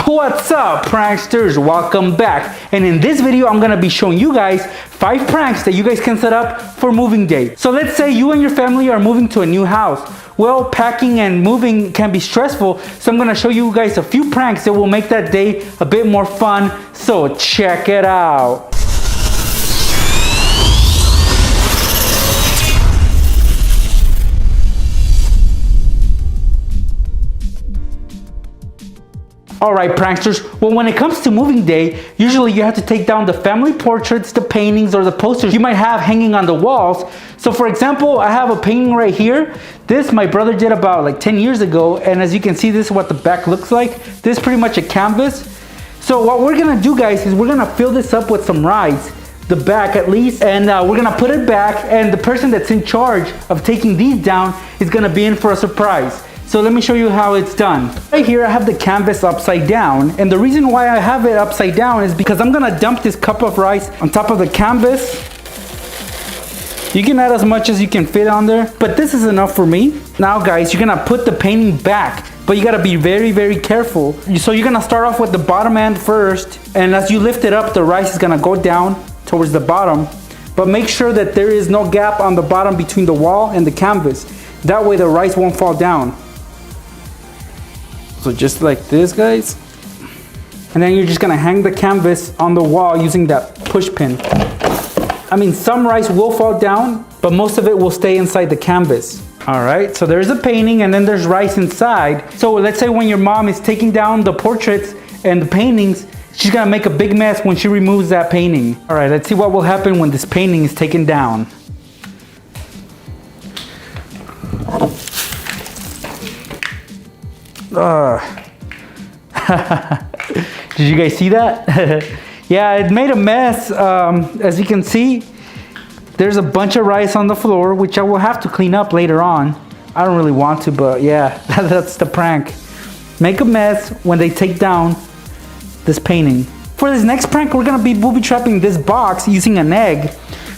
What's up, pranksters? Welcome back. And in this video, I'm gonna be showing you guys 5 pranks that you guys can set up for moving day. So let's say you and your family are moving to a new house. Well, packing and moving can be stressful, so I'm gonna show you guys a few pranks that will make that day a bit more fun. So check it out. Alright, pranksters, well, when it comes to moving day, usually you have to take down the family portraits, the paintings, or the posters you might have hanging on the walls. So for example, I have a painting right here. This my brother did about like 10 years ago, and as you can see, this is what the back looks like. This is pretty much a canvas. So what we're gonna do, guys, is we're gonna fill this up with some rice, the back at least, and we're gonna put it back, and the person that's in charge of taking these down is gonna be in for a surprise. So let me show you how it's done. Right here I have the canvas upside down, and the reason why I have it upside down is because I'm gonna dump this cup of rice on top of the canvas. You can add as much as you can fit on there, but this is enough for me. Now guys, you're gonna put the painting back, but you gotta be very careful. So you're gonna start off with the bottom end first, and as you lift it up, the rice is gonna go down towards the bottom, but make sure that there is no gap on the bottom between the wall and the canvas. That way the rice won't fall down. So just like this, guys. And then you're just gonna hang the canvas on the wall using that push pin. I mean, some rice will fall down, but most of it will stay inside the canvas. All right, so there's a painting and then there's rice inside. So let's say when your mom is taking down the portraits and the paintings, she's gonna make a big mess when she removes that painting. All right, let's see what will happen when this painting is taken down. Did you guys see that? Yeah, it made a mess. As you can see, there's a bunch of rice on the floor, which I will have to clean up later on. I don't really want to, but yeah, that's the prank. Make a mess when they take down this painting. For this next prank, we're gonna be booby trapping this box using an egg.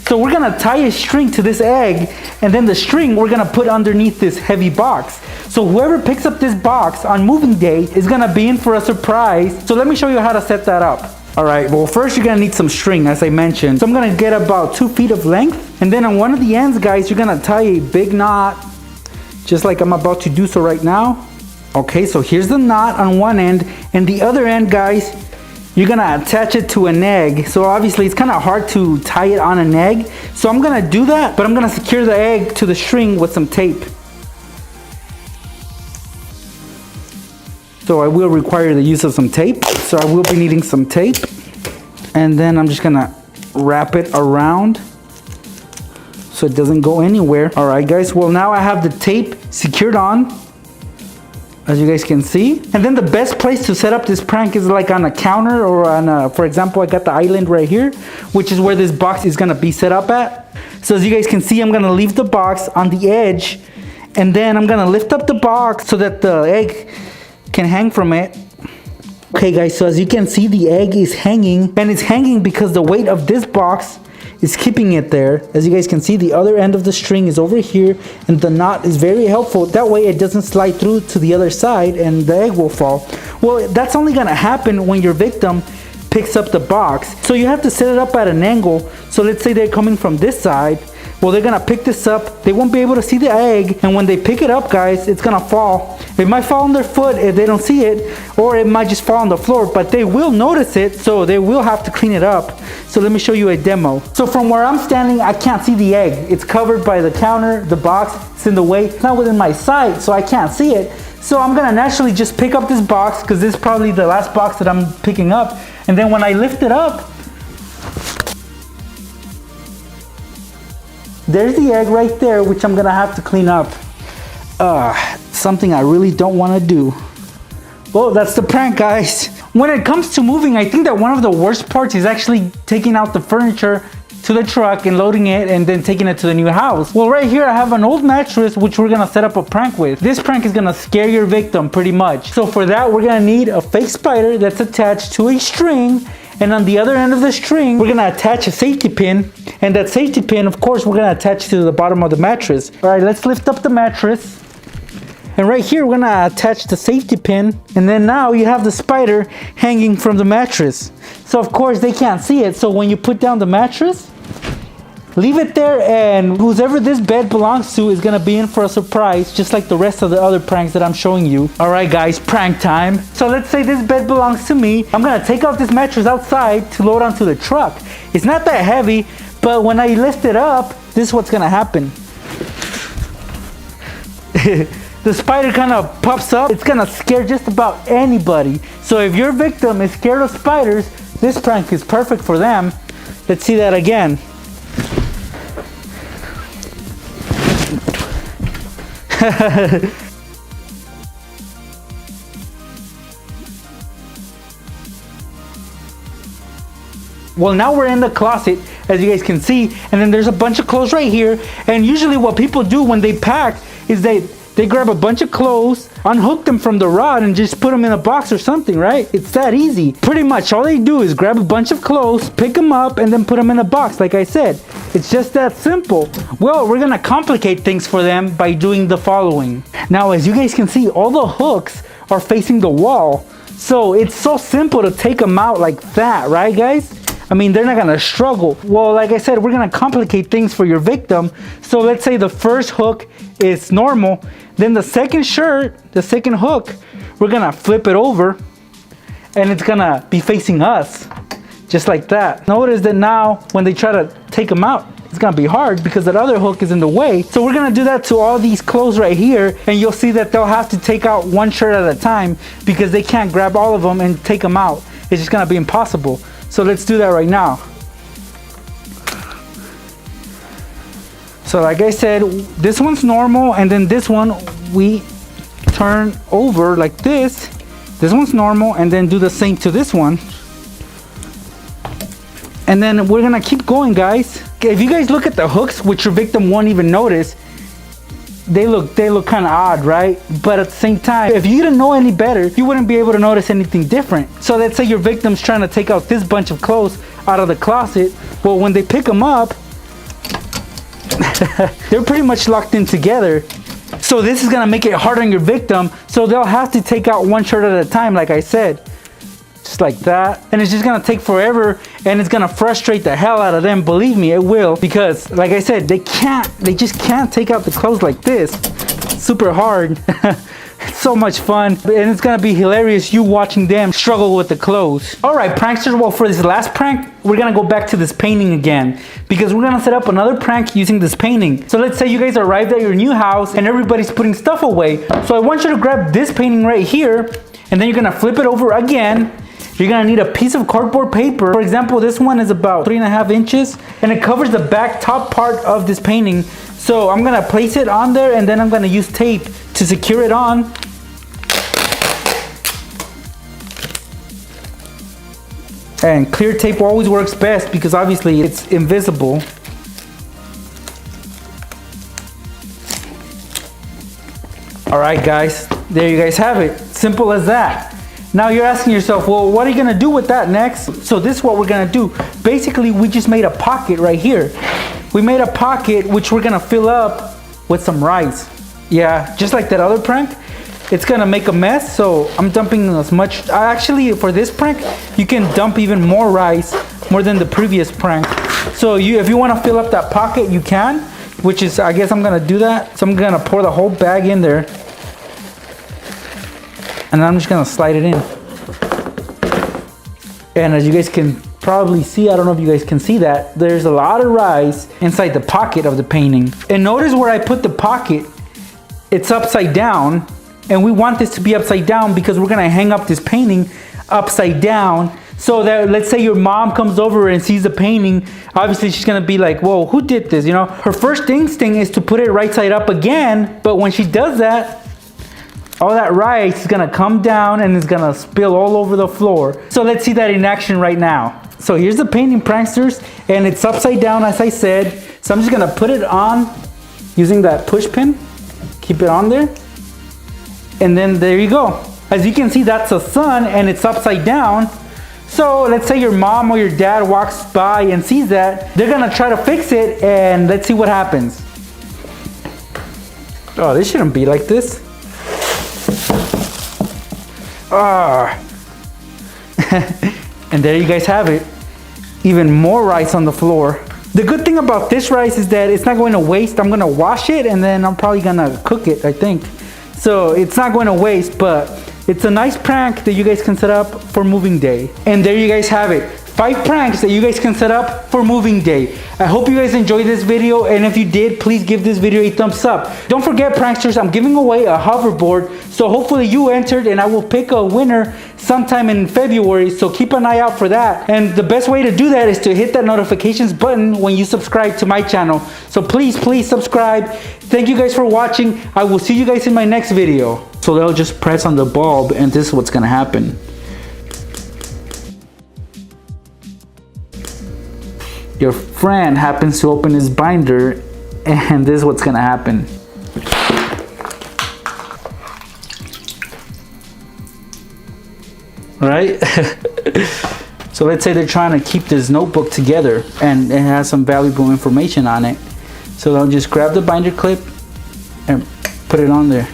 So we're gonna tie a string to this egg, and then the string we're gonna put underneath this heavy box. So whoever picks up this box on moving day is gonna be in for a surprise. So let me show you how to set that up. All right, well, first you're gonna need some string, as I mentioned. So I'm gonna get about 2 feet of length, and then on one of the ends, guys, you're gonna tie a big knot, just like I'm about to do so right now. Okay, so here's the knot on one end, and the other end, guys, you're gonna attach it to an egg. So obviously it's kind of hard to tie it on an egg. So I'm gonna do that, but I'm gonna secure the egg to the string with some tape. So I will require the use of some tape. So I will be needing some tape. And then I'm just gonna wrap it around so it doesn't go anywhere. All right, guys, well, now I have the tape secured on, as you guys can see. And then the best place to set up this prank is like on a counter or on a, for example, I got the island right here, which is where this box is gonna be set up at. So as you guys can see, I'm gonna leave the box on the edge, and then I'm gonna lift up the box so that the egg can hang from it. Okay guys, so as you can see, the egg is hanging, and it's hanging because the weight of this box is keeping it there. As you guys can see, the other end of the string is over here, and the knot is very helpful. That way it doesn't slide through to the other side and the egg will fall. Well, that's only gonna happen when your victim picks up the box. So you have to set it up at an angle. So let's say they're coming from this side. Well, they're gonna pick this up, they won't be able to see the egg, and when they pick it up, guys, it's gonna fall. It might fall on their foot if they don't see it, or it might just fall on the floor, but they will notice it, so they will have to clean it up. So let me show you a demo. So from where I'm standing, I can't see the egg. It's covered by the counter, the box, it's in the way. It's not within my sight, so I can't see it. So I'm gonna naturally just pick up this box, because this is probably the last box that I'm picking up, and then when I lift it up, there's the egg right there, which I'm gonna have to clean up. Something I really don't wanna do. Well, that's the prank, guys. When it comes to moving, I think that one of the worst parts is actually taking out the furniture to the truck and loading it and then taking it to the new house. Well, right here I have an old mattress which we're gonna set up a prank with. This prank is gonna scare your victim pretty much. So for that, we're gonna need a fake spider that's attached to a string, and on the other end of the string, we're gonna attach a safety pin, and that safety pin, of course, we're gonna attach to the bottom of the mattress. All right, let's lift up the mattress. And right here, we're gonna attach the safety pin. And then now you have the spider hanging from the mattress. So of course they can't see it. So when you put down the mattress, leave it there, and whoever this bed belongs to is gonna be in for a surprise, just like the rest of the other pranks that I'm showing you. All right guys, prank time. So let's say this bed belongs to me. I'm gonna take out this mattress outside to load onto the truck. It's not that heavy, but when I lift it up, this is what's gonna happen. The spider kind of pops up. It's gonna scare just about anybody. So if your victim is scared of spiders, this prank is perfect for them. Let's see that again. Well, now we're in the closet, as you guys can see, and then there's a bunch of clothes right here. And usually what people do when they pack is they grab a bunch of clothes, unhook them from the rod, and just put them in a box or something, right? It's that easy. Pretty much all they do is grab a bunch of clothes, pick them up, and then put them in a box, like I said. It's just that simple. Well, we're gonna complicate things for them by doing the following. Now, as you guys can see, all the hooks are facing the wall. So it's so simple to take them out like that, right guys? I mean, they're not gonna struggle. Well, like I said, we're gonna complicate things for your victim. So let's say the first hook is normal. Then the second hook, we're gonna flip it over and it's gonna be facing us, just like that. Notice that now when they try to take them out, it's gonna be hard because that other hook is in the way. So we're gonna do that to all these clothes right here, and you'll see that they'll have to take out one shirt at a time because they can't grab all of them and take them out. It's just gonna be impossible. So let's do that right now. So like I said, this one's normal, and then this one we turn over like this. This one's normal, and then do the same to this one. And then we're gonna keep going, guys. If you guys look at the hooks, which your victim won't even notice, they look kind of odd, right? But at the same time, if you didn't know any better, you wouldn't be able to notice anything different. So let's say your victim's trying to take out this bunch of clothes out of the closet. Well, when they pick them up, they're pretty much locked in together. So this is gonna make it hard on your victim. So they'll have to take out one shirt at a time, like I said. Just like that. And it's just gonna take forever, and it's gonna frustrate the hell out of them. Believe me, it will. Because like I said, they just can't take out the clothes like this. Super hard. It's so much fun, and it's gonna be hilarious you watching them struggle with the clothes. All right, pranksters, well, for this last prank, we're gonna go back to this painting again, because we're gonna set up another prank using this painting. So let's say you guys arrived at your new house and everybody's putting stuff away. So I want you to grab this painting right here, and then you're gonna flip it over again. You're gonna need a piece of cardboard paper. For example, this one is about 3.5 inches, and it covers the back top part of this painting. So I'm gonna place it on there, and then I'm gonna use tape to secure it on. And clear tape always works best because obviously it's invisible. All right, guys, there you guys have it. Simple as that. Now you're asking yourself, well, what are you gonna do with that next? So this is what we're gonna do. Basically, we just made a pocket right here. We made a pocket which we're gonna fill up with some rice. Yeah, just like that other prank. It's gonna make a mess, so I'm dumping as much. Actually, for this prank, you can dump even more rice, more than the previous prank. So if you wanna fill up that pocket, you can, which is, I guess I'm gonna do that. So I'm gonna pour the whole bag in there. And I'm just gonna slide it in. And as you guys can probably see, I don't know if you guys can see that, there's a lot of rice inside the pocket of the painting. And notice where I put the pocket, it's upside down. And we want this to be upside down because we're gonna hang up this painting upside down. So that, let's say your mom comes over and sees the painting, obviously she's gonna be like, whoa, who did this? You know, her first instinct is to put it right side up again. But when she does that, all that rice is gonna come down and it's gonna spill all over the floor. So let's see that in action right now. So here's the painting, pranksters, and it's upside down, as I said. So I'm just gonna put it on using that push pin. Keep it on there. And then there you go. As you can see, that's the sun and it's upside down. So let's say your mom or your dad walks by and sees that. They're gonna try to fix it, and let's see what happens. Oh, this shouldn't be like this. And there you guys have it. Even more rice on the floor. The good thing about this rice is that it's not going to waste. I'm gonna wash it and then I'm probably gonna cook it, I think. So it's not going to waste, but it's a nice prank that you guys can set up for moving day. And there you guys have it. 5 pranks that you guys can set up for moving day. I hope you guys enjoyed this video, and if you did, please give this video a thumbs up. Don't forget, pranksters, I'm giving away a hoverboard, so hopefully you entered and I will pick a winner sometime in February, so keep an eye out for that. And the best way to do that is to hit that notifications button when you subscribe to my channel. So please subscribe. Thank you guys for watching. I will see you guys in my next video. So they'll just press on the bulb and this is what's gonna happen. Your friend happens to open his binder and this is what's gonna happen. Right? So let's say they're trying to keep this notebook together and it has some valuable information on it. So they'll just grab the binder clip and put it on there.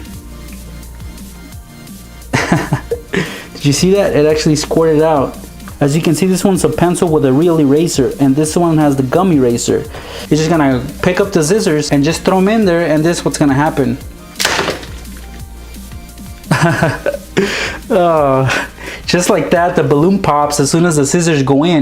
Did you see that? It actually squirted out. As you can see, this one's a pencil with a real eraser, and this one has the gum eraser. You're just gonna pick up the scissors and just throw them in there, and this is what's gonna happen. Just like that, the balloon pops as soon as the scissors go in.